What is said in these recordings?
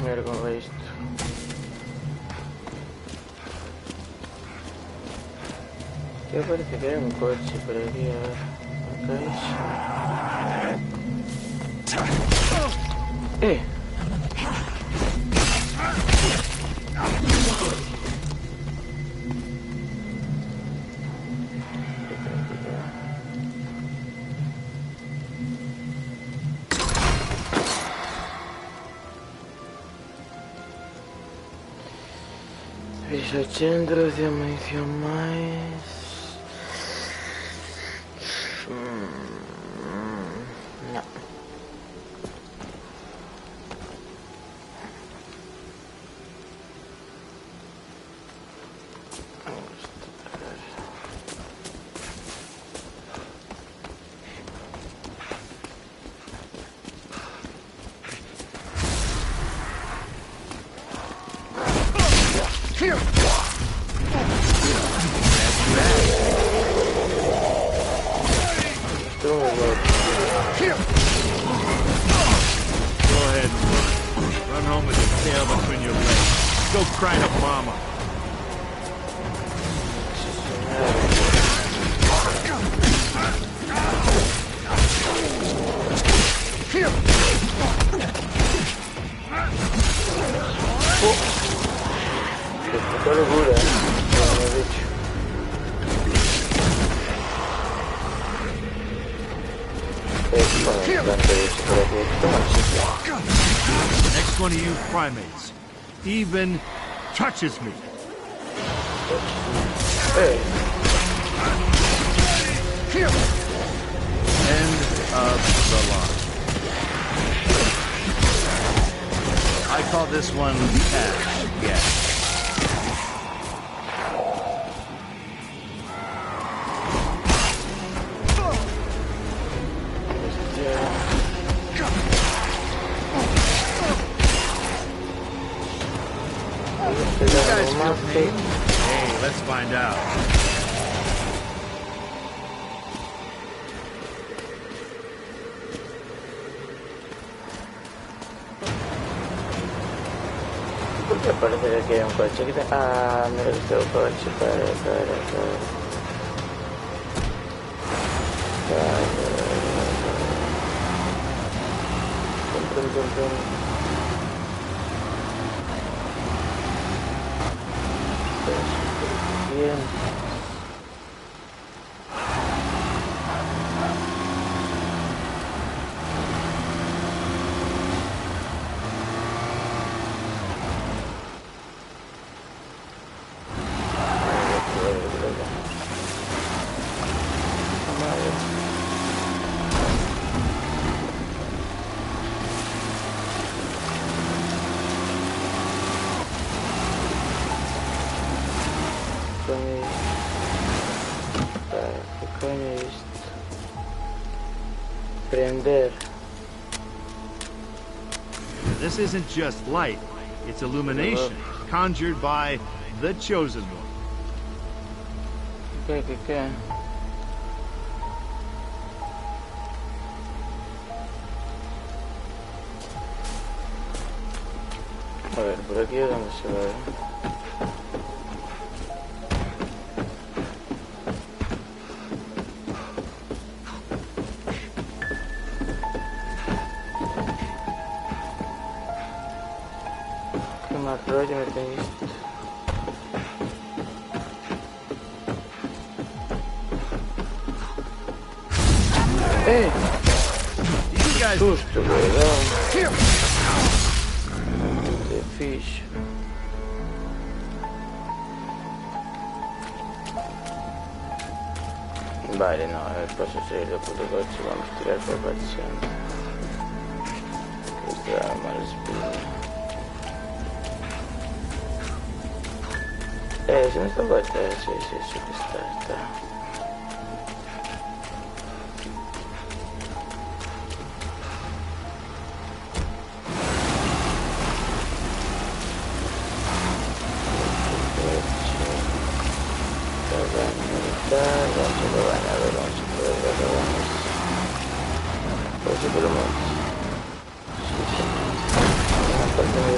Mira cómo va isto. Eu parece que era um coche por aqui, a ver. Ok. Ficha centro de munición mais. Não. Que loucura, Next one of you primates even touches me. Hey. End of the line. I call this one cash gas. Hey, let's find out. ¿Por qué parece que aquí hay un coche? Ah, mira que está el coche, para. Bien. Prender. This isn't just light, it's illumination conjured by the Chosen One. ¿Qué? A ver, por aquí es donde se va, rollo me tenéis. Susto, weón. De fish. Vale, no, posso sair do puto coche, vamos tirar para a parte de cima. Isto dá mais espinha. Se non sto guardando, sì, che sta. Vamos a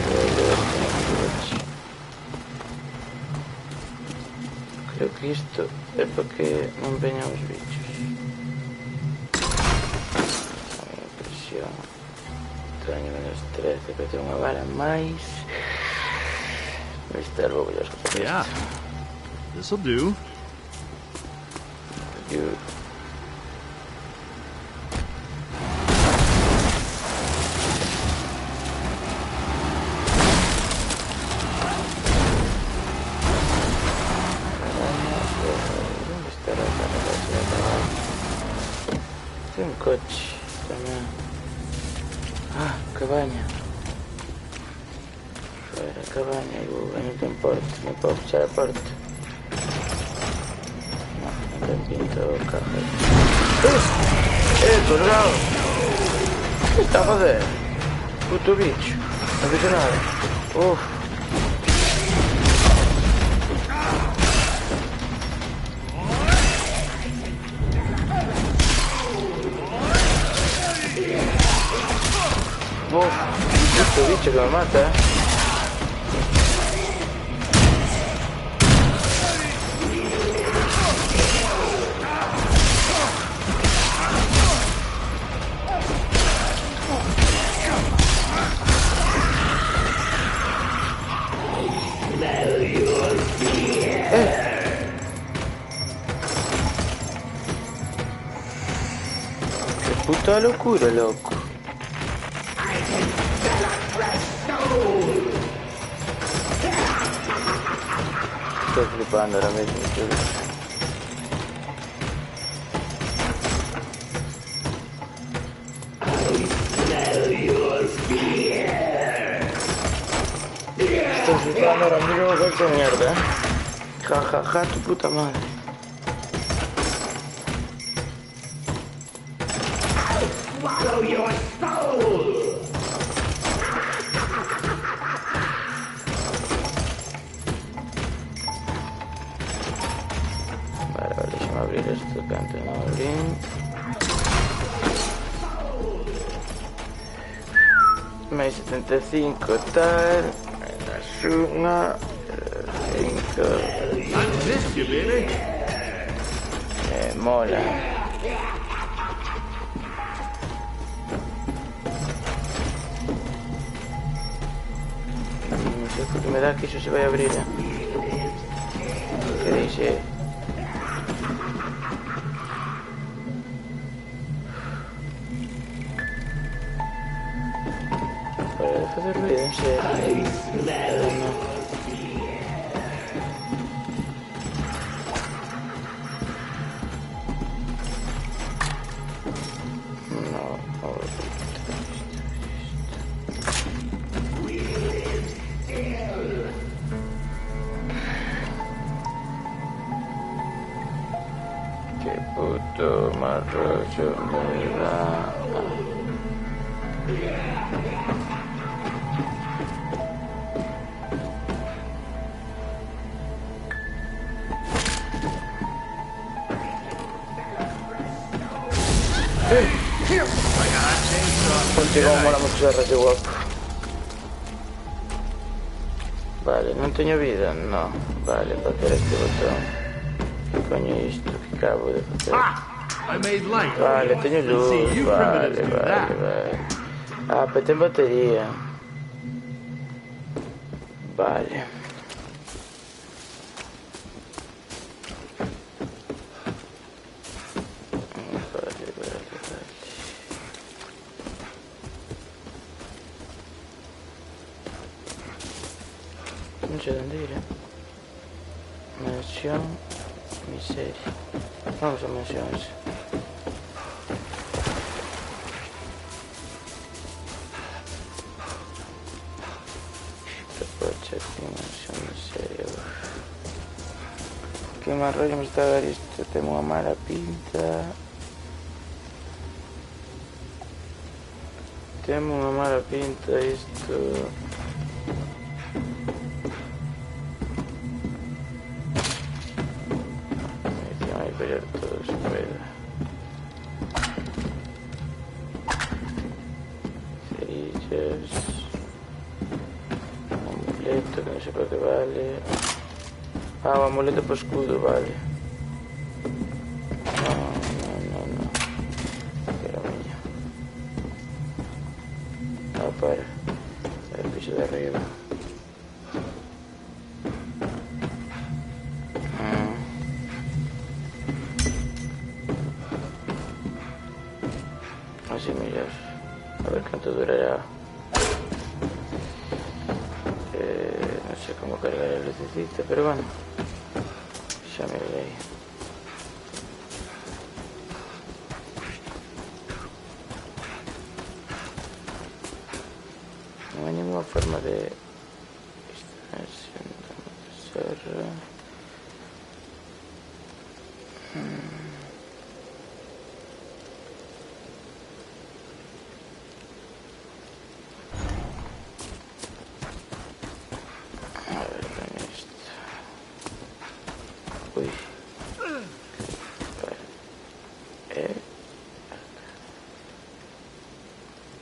Creo que isto é para que non veñan os bichos. A minha impresión. Traño menos 13, pero tengo unha vara máis. Mister, vou ver as cosas. Yeah, this'll do. You. Tem um coche também. Ah, cabanha. Fora, cabanha. Não tem porta. Não pode fechar a porta. Não tem pinta o carro. Colgado! O que está a fazer? Puto bicho. Não vejo nada. Uf. Questo bicho che mi mata, Che puta locura, loco. Sto flippando ora mesmo. Sto flippando ora mismo questa mierda. Ja, tu puta madre. Swallow your soul! Abrir esto que antes no abrí. Mais 75 tal. La 5. I missed you, baby. Mola. No sé por qué me da que eso se vaya a abrir. ¿Qué dice? Hacer ruido, en serio. No, qué puto marrocho me da. Contigo mola mucho R, guapo. Vale, non teño vida? No. Vale, para hacer este botón. Que coño é isto que acabo de facer? I made light. Vale, teño luz. See, you Vale. primitives do that. Ah, pero ten batería. Vale. Non c'è da dire. Mansión, miseria. Vamos a mansiones. Coche, mansión, miseria. Que mal rollo me está a dar isto. Tengo unha mala pinta. Tengo unha mala pinta isto. Todo se puede. Cerillas. amuleto, que non sei para que vale. Ah, o amuleto para escudo, vale. No. Que era miña. Ah, para. El piso de arriba. Así mirar. A ver cuánto durará. No sé cómo cargar el lucecita, pero bueno. Ya me veré. No hay ninguna forma de hacer. Uy.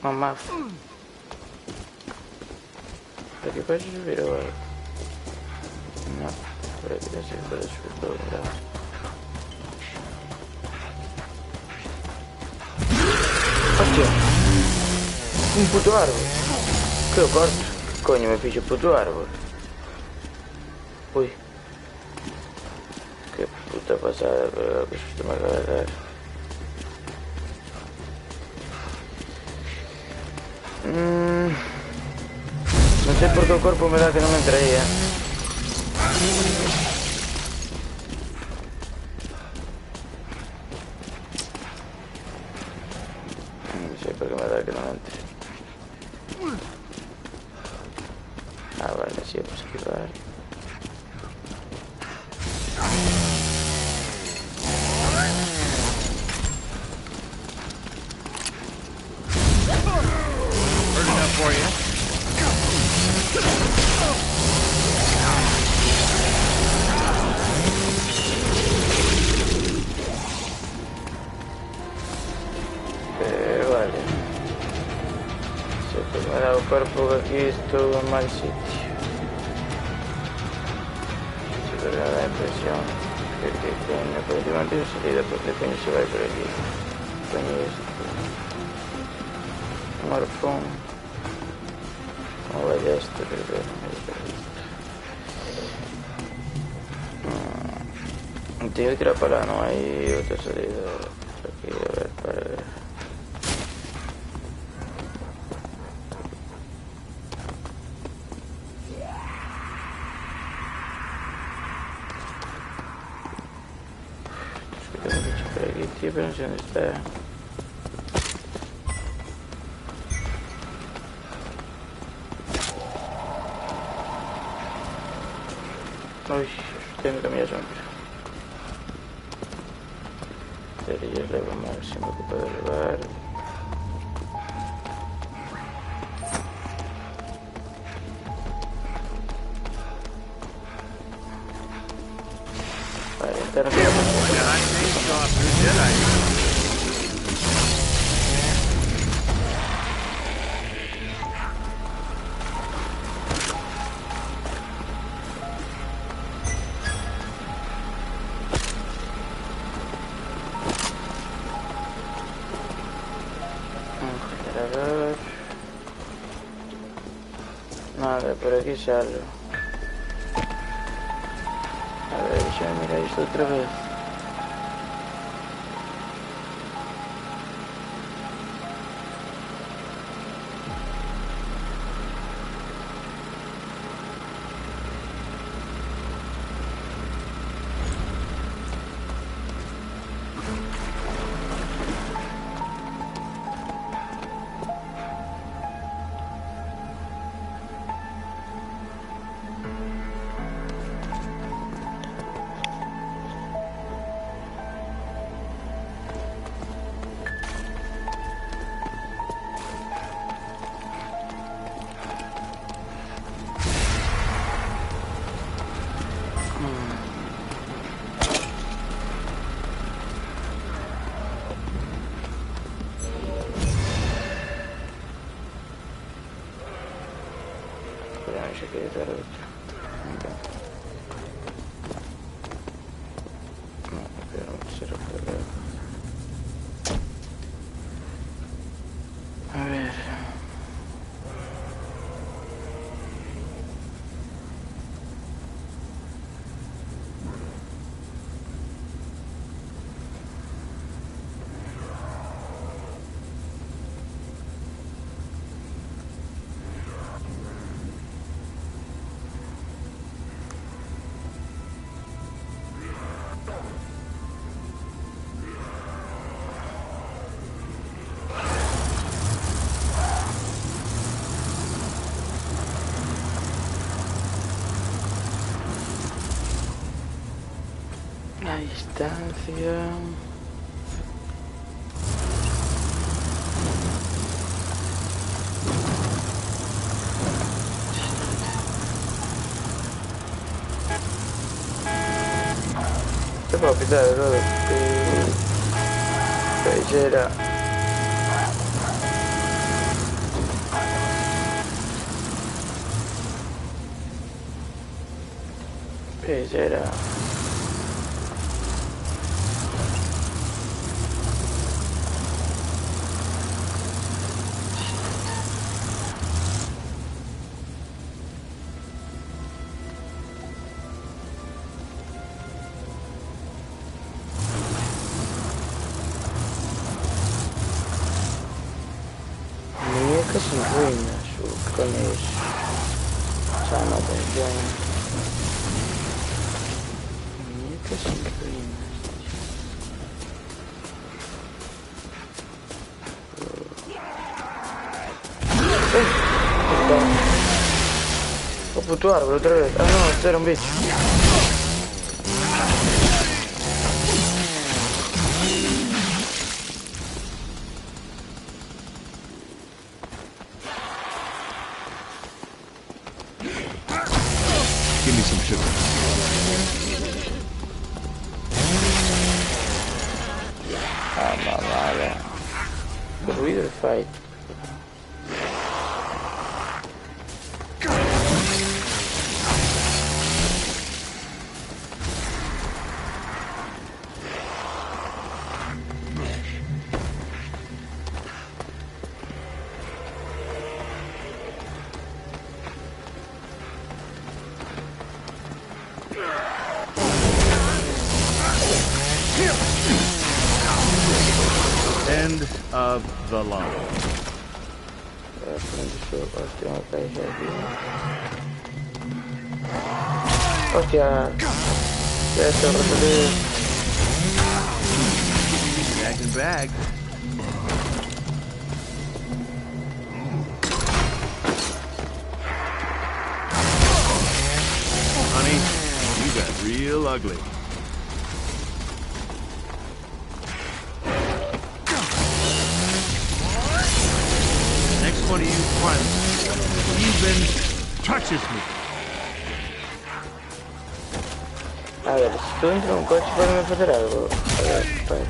Mamá. ¿Por qué puedes subir ahora? No, por aquí no se puede subir por un lado. ¡Hostia! Un puto árbol. ¿Qué lo corto? ¿Qué coño me pillo puto árbol? Uy. Qué puta pasada, pero que susto me acaba de dar. No sé por qué el cuerpo me da que no me entraía. No sé por qué me da que no me entre. Ah, vale, sí, pues esquivar. Hurt enough for you? Vale. Sí, pues me ha dado cuerpo que aquí estuvo en mal sitio. Sí, pero me da la impresión que coño, por encima tiene salida, porque coño se va por aquí. Coño esto. Un arpón. ¿Cómo vaya esto? Pero tengo que ir a parar, no hay otra salida. Aquí, a ver, para ver. Sí, pero no sé dónde está. Uy, tengo que cambiar sombra. Sería el levo máximo que puedo elevar. Vale, esta no quiero pasar. Nada, por aquí salgo. A ver, ya mira esto otra vez. Speriamo ci chiede tardi. No, è vero, non c'era quello. A ver. La distancia. Se può abitare loro c'era muñecas en ruinas con eso. Llama atención. Muñecas en ruinas. Oh, puto árbol otra vez. Ah no, este era un bicho. Give me some sugar. Ah, ma vale. Che ruido fai? End of the line. Hostia. Ya está resolvido. Bag and bag. Honey, you got real ugly. Next one of you punts even touches me. A ver, si tú entras en un coche, puedes hacer algo. A ver, pues.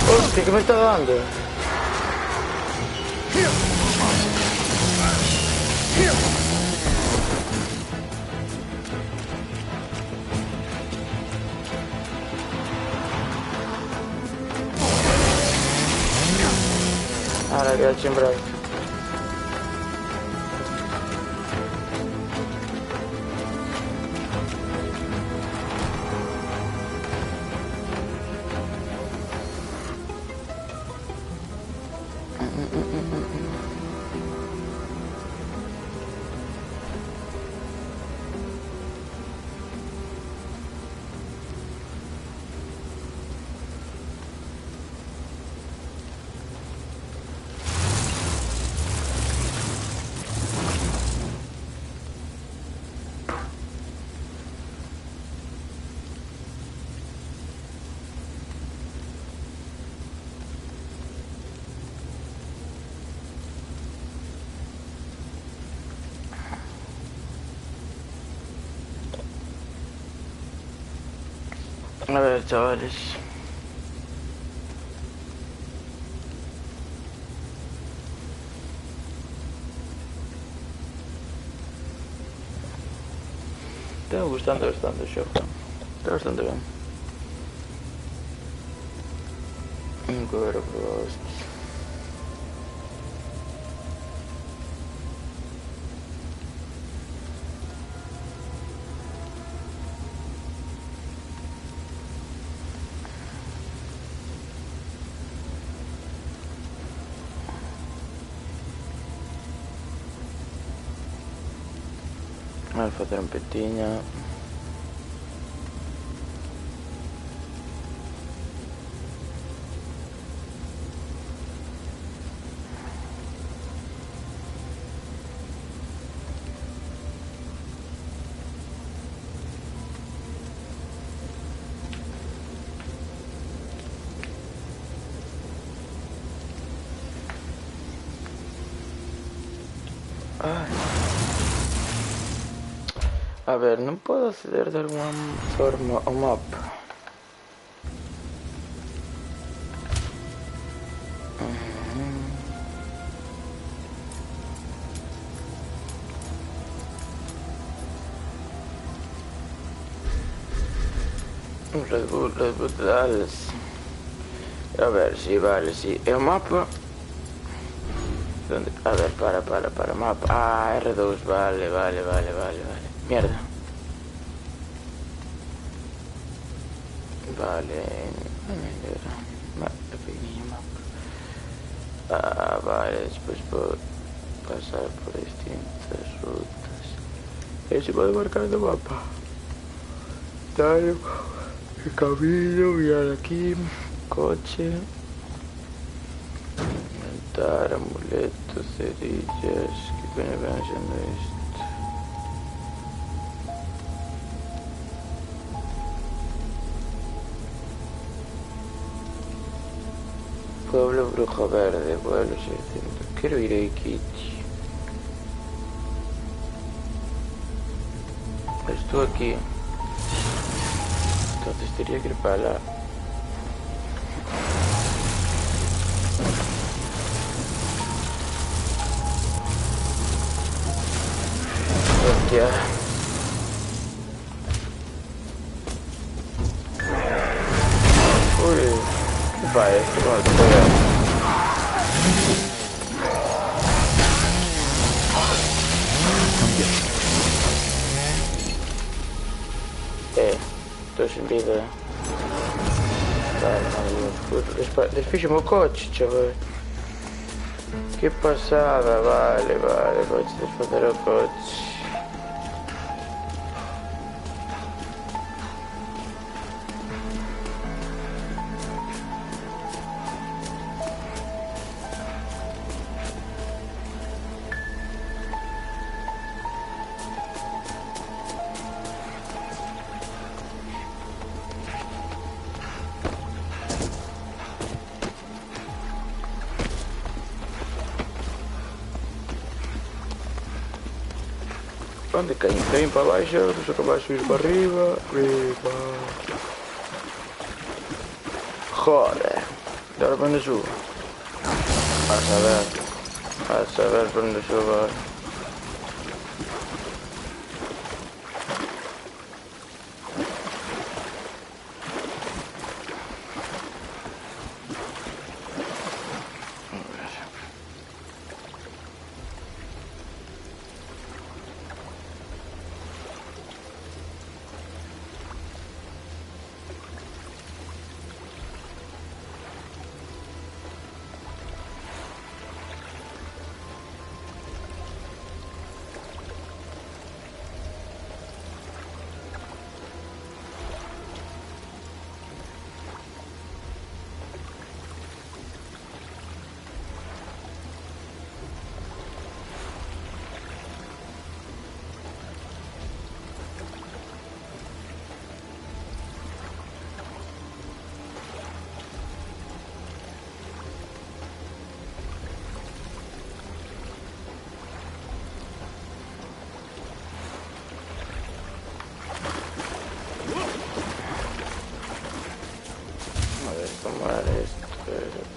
Hostia, ¿qué me está dando? Ahora queda chimbrado. A ver, chavales. Está gustando bastante el show. Está bastante bien. Nunca hubiera probado esto. Alfa trompetiña. Ay. A ver, no puedo acceder de alguna forma a un mapa. Red Bull Dallas. A ver, sí, vale, sí. ¿Es un mapa? ¿Dónde? A ver, para, mapa. Ah, R2, vale. Mierda. Vale. Pequeño mapa. Ah, vale, después puedo pasar por distintas rutas. Se puede marcar el mapa. Dale. El camino, mirar aquí. Coche. Inventar, amuletos, cerillas. ¿Qué coño viene haciendo esto? Pueblo Brujo Verde, vuelo 600. Quiero ir a Iquique. Estoy aquí. Entonces tendría que ir para allá. Hostia. Uy, ¿qué pasa esto? ¿Cómo te pega? Estou sem vida. Desfiz-me o coche, chaval. Que passada, vale, vou-te desfazer o coche. Onde caí? Caí para baixo, depois acabar de subir para arriba. Arriba. Joder. E agora para onde subo? A saber para onde subo agora.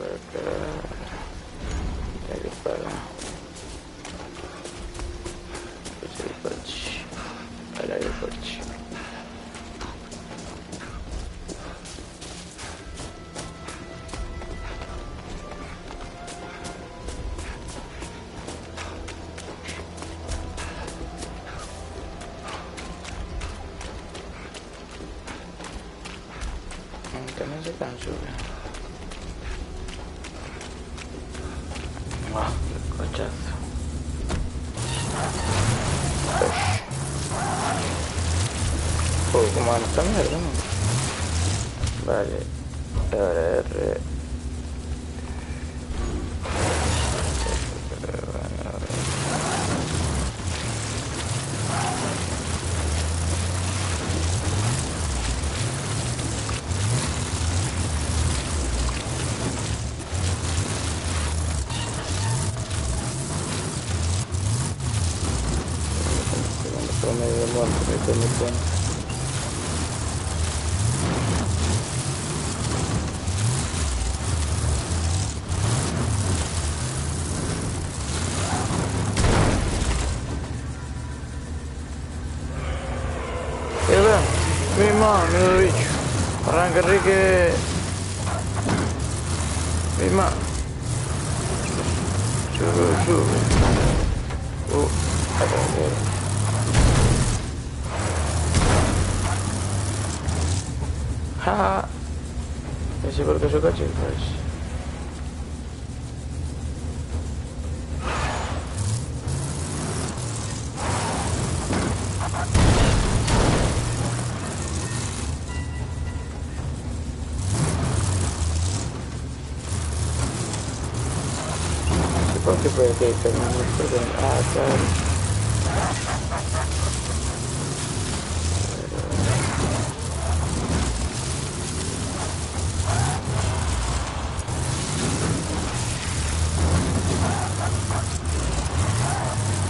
para acá. Hay que parar. Pues el coche. Ahora hay el coche. No se cansó. Qué cochazo. Como anda esta mierda, ¿no? Vale. Ahora R. Promedio de muerte que estoy metiendo. Mi mano, bicho. Arranca, Enrique. Mi mano. Sube. Arranca. Jaja. Ese porque soy cachín, pues. Porque puede que termine por acá.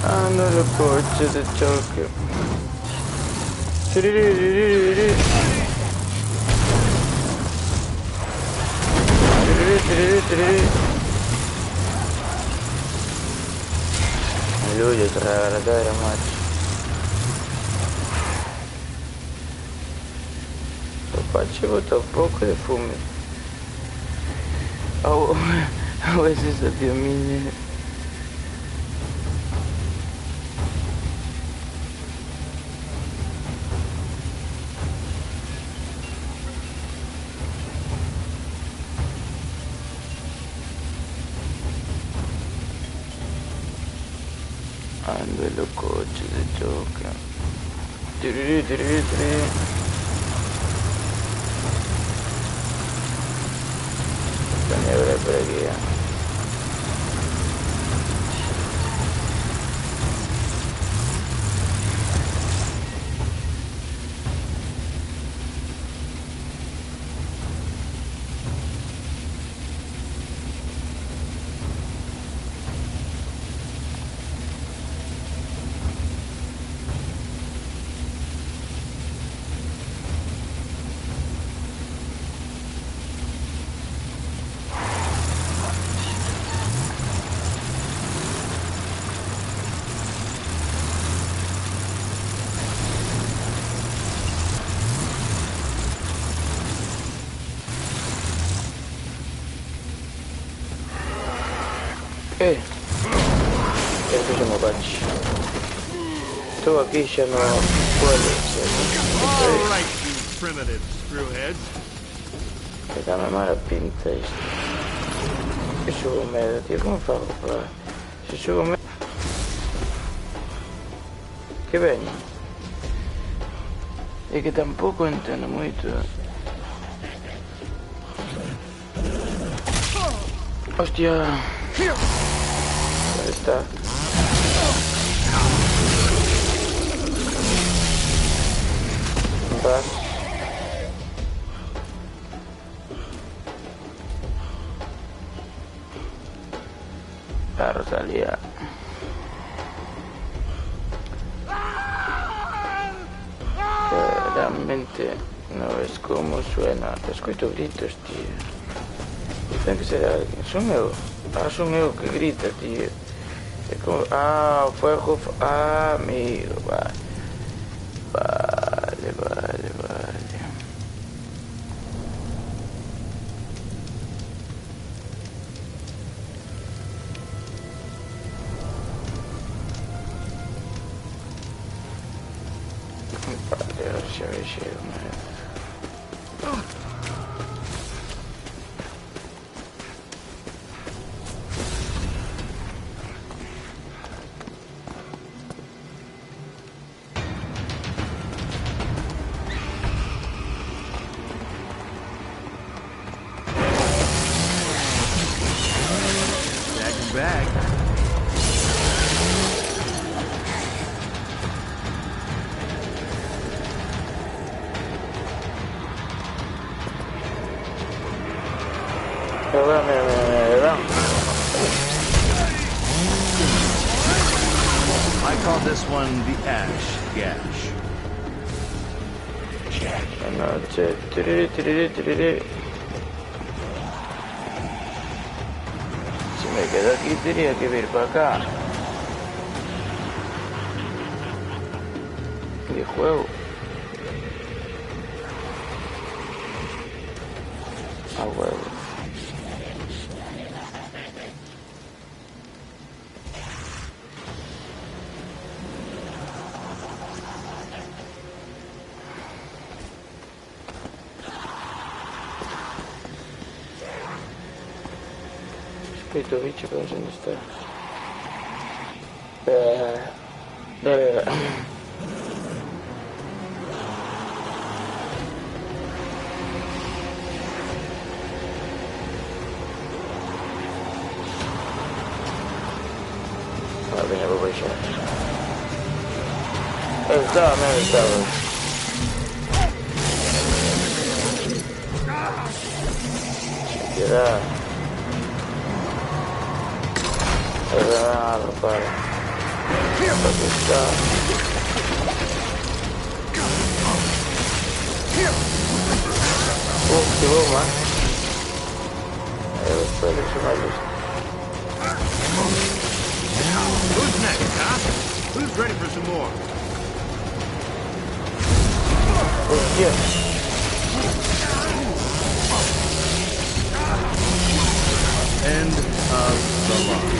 Ando los coches de choque. Aleluya, traga la cadera, macho. Pache bota un poco de fume. A veces Dios mío. Ando en los coches de choque. La niebla por aquí. Esto ya no bache. Todo aquí ya no puede ser. All right, you primitive screwheads. Que dá mala pinta isto. Que jogo merda, tío. Como falo para... Se jogo merda... Que venho. É que tampouco entendo muito. Hostia. Ahí está. Va. La Rosalía. Realmente no es como suena. Escucho gritos, tío. Tiene que ser alguien. Es un ego. Ah, es un ego que grita, tío. Es como... Ah, fuego... Ah, amigo, vale. Vale, vale, vale. Vale, ahora ya me llego, man. Back. I call this one the Ash Gash. Noche. Si me quedo aquí, tenía que vir para acá. ¿Qué juego? A huevo. Espíritu bicho, pero ¿dónde está? Venga, voy a echar. Estaba. Queda. Para. Aquí está. Qué bomba. Después de su malista. Who's next, huh? Who's ready for some more? Hostia. End of the line.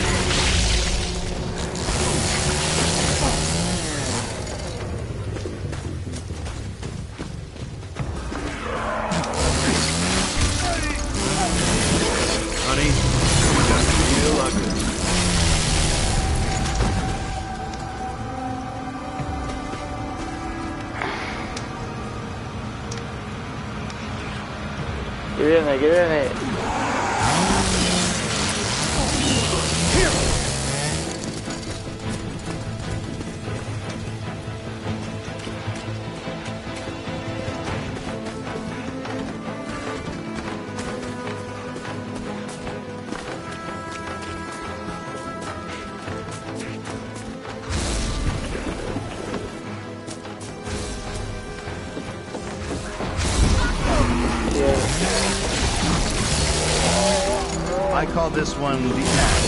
Honey, you got real ugly. Que viene. I call this one the Ash.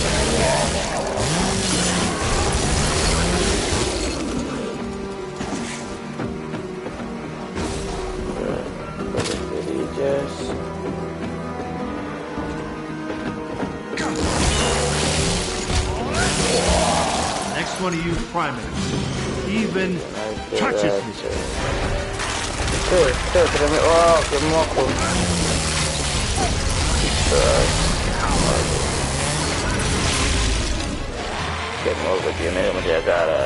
Next one of you primates even touches me. Oh, qué moco. Qué moco tiene mucha cara.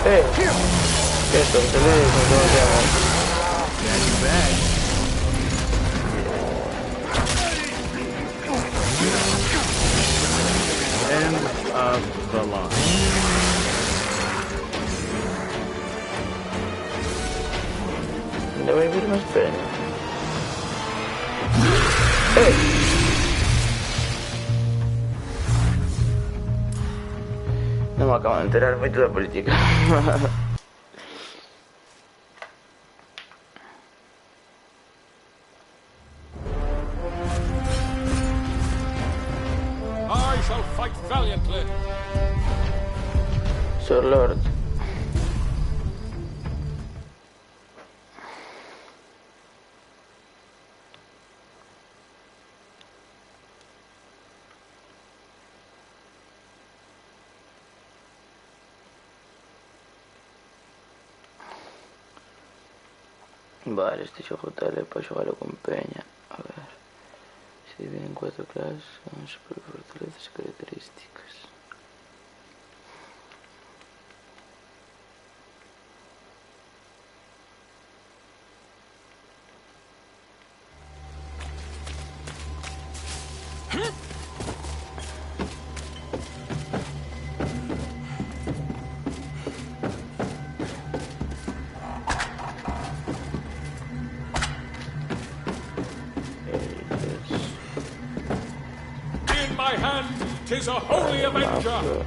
¿Qué es esto? ¿Cómo se llama? End of the line. Le voy a ver más pena. No me acabo de enterar, fue toda política. shall fight valiantly. Sir Lord. Vale, este juego tal es para jugarlo con peña. A ver. Se divide en 4 clases con sus propias fortalezas y características. In my hand, 'tis a holy avenger.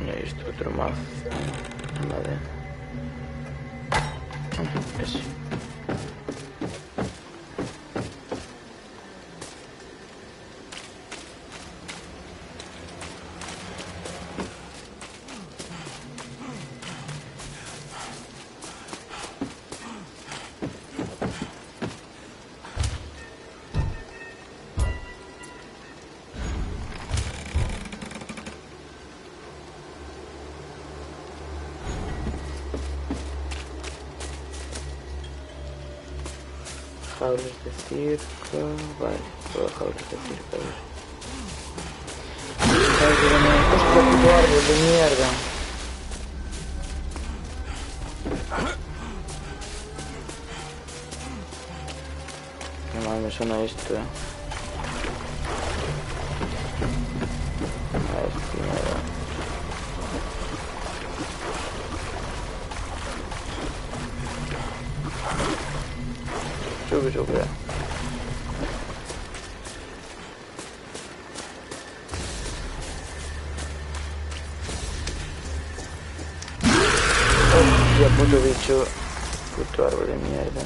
Y esto otro mazo. Vale. Ese. Jaulas de circo, vale, todo jaulas de circo, a ver. Ay, pero me gusta tu árbol de mierda. Qué mal me suena esto, A ver, primero. Sube, sube. Hostia, puto bicho. Puto árbol de mierda.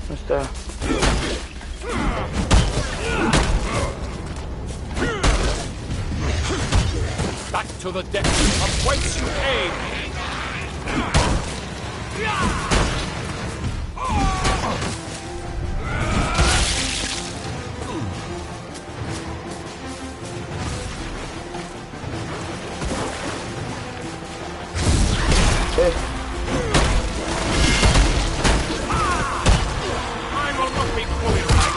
No está. Back to the depths from whence you came. I will not be fully right.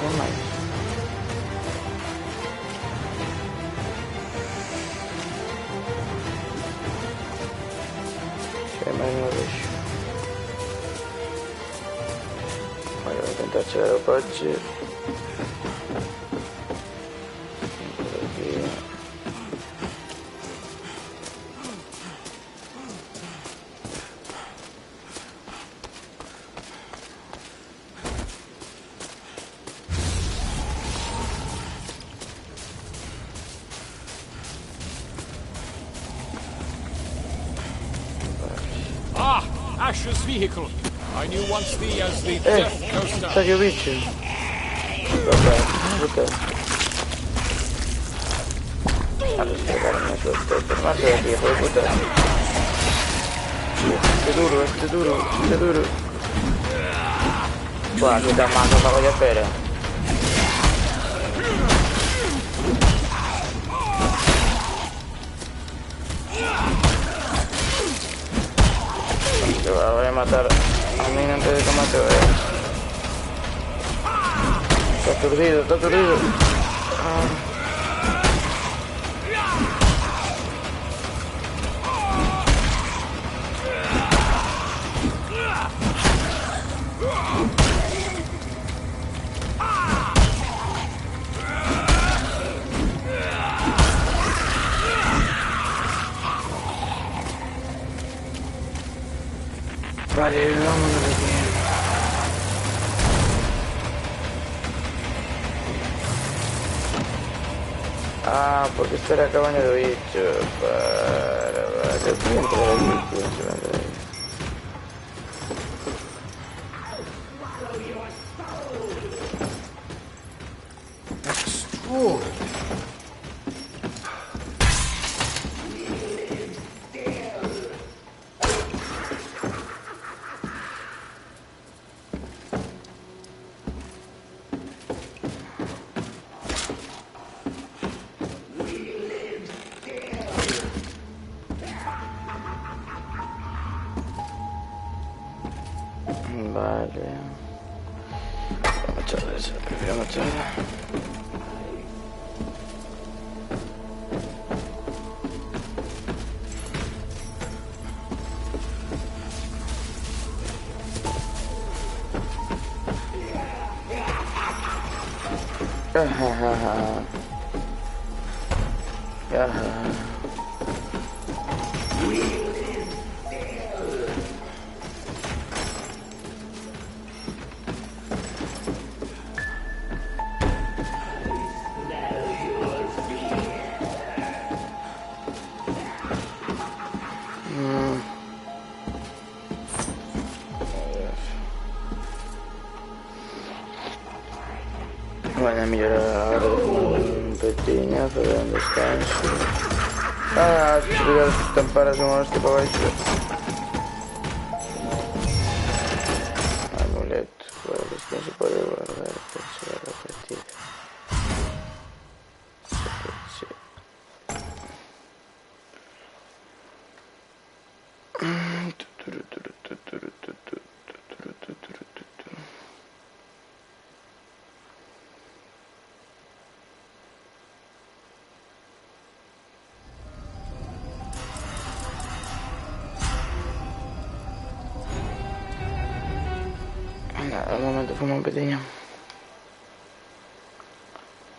No más. Se me no deixo. Olha, vou tentar chegar ao coche. Por aqui. Ah, Ash's vehicle. I knew once thee as the Death Coaster. Tá aqui o bicho. Puta. Ahora sí, cara, me suelto. Pero más de aquí, hijo de puta. Este duro. Buah, qué tan más no pago ya, espera. Te voy a matar a mí antes de que mate a él. Está aturdido. Vale, vámonos de aquí. Ah, porque esto era cabaña de bicho. Para que tiempo de bicho. Vale. Machada esa, prefiero machada. Bueno, migliorare un pettino per un descanso. Ah, cuidado que stampare su mostro para abajo. Amuleto, para el descanso puede guardar por ser repetido. Sí. Nada, un momento, fumo un pequeño.